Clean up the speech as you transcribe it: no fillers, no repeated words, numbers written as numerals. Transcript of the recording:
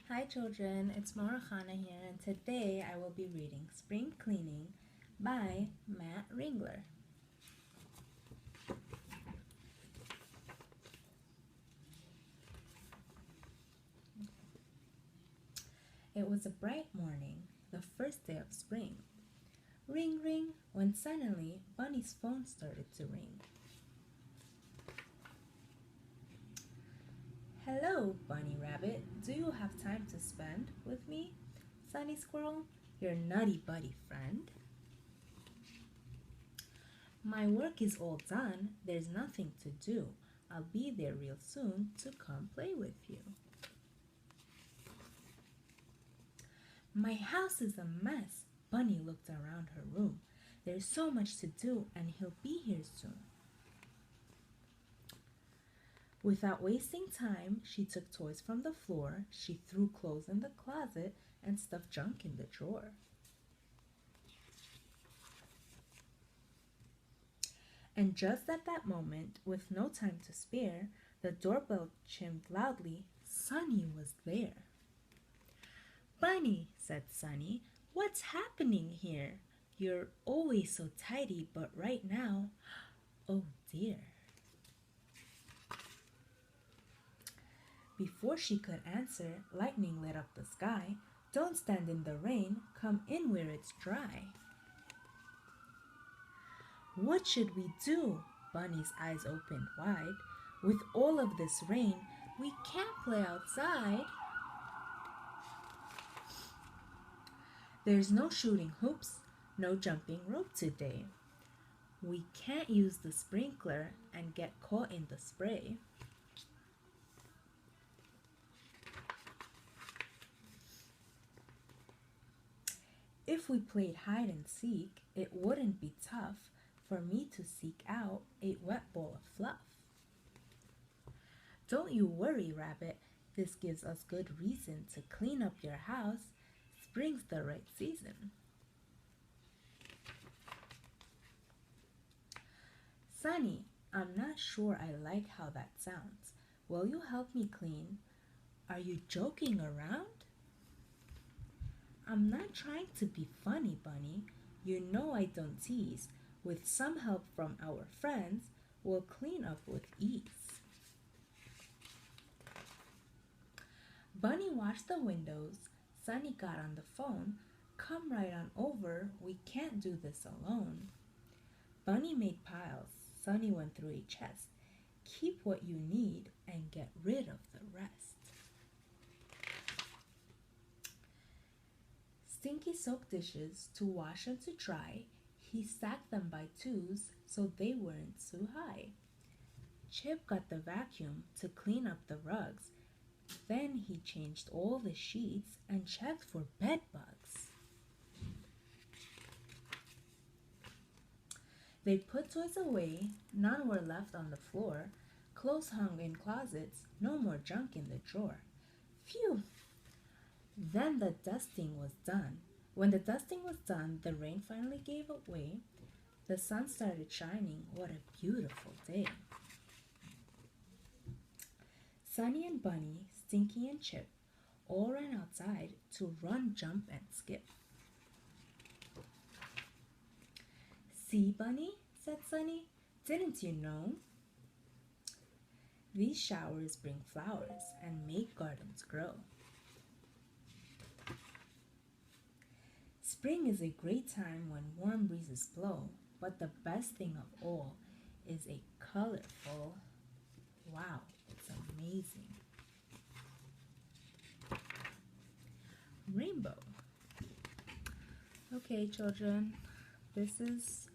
Hi children, it's Morah Chana here, and today I will be reading Spring Cleaning by Matt Ringler. It was a bright morning, the first day of spring. Ring ring, when suddenly Bunny's phone started to ring. Hello, Bunny Rabbit. Do you have time to spend with me? Sunny Squirrel, your nutty buddy friend. My work is all done. There's nothing to do. I'll be there real soon to come play with you. My house is a mess. Bunny looked around her room. There's so much to do and he'll be here soon. Without wasting time, she took toys from the floor, she threw clothes in the closet, and stuffed junk in the drawer. And just at that moment, with no time to spare, the doorbell chimed loudly. Sunny was there. Bunny, said Sunny, what's happening here? You're always so tidy, but right now, oh dear. Before she could answer, lightning lit up the sky. Don't stand in the rain, come in where it's dry. What should we do? Bunny's eyes opened wide. With all of this rain, we can't play outside. There's no shooting hoops, no jumping rope today. We can't use the sprinkler and get caught in the spray. If we played hide and seek, it wouldn't be tough for me to seek out a wet ball of fluff. Don't you worry, Rabbit. This gives us good reason to clean up your house. Spring's the right season. Sunny, I'm not sure I like how that sounds. Will you help me clean? Are you joking around? I'm not trying to be funny, Bunny. You know I don't tease. With some help from our friends, we'll clean up with ease. Bunny washed the windows. Sunny got on the phone. Come right on over. We can't do this alone. Bunny made piles. Sunny went through a chest. Keep what you need and get rid of the rest. Stinky soaked dishes to wash and to dry. He stacked them by twos so they weren't too high. Chip got the vacuum to clean up the rugs. Then he changed all the sheets and checked for bed bugs. They put toys away, none were left on the floor. Clothes hung in closets, no more junk in the drawer. Phew! Then the dusting was done. When the dusting was done, the rain finally gave way. The sun started shining. What a beautiful day. Sunny and Bunny, Stinky and Chip all ran outside to run, jump, and skip. See, Bunny, said Sunny, didn't you know? These showers bring flowers and make gardens grow. Spring is a great time when warm breezes blow, but the best thing of all is a colorful, wow, it's amazing, rainbow. Okay, children, this is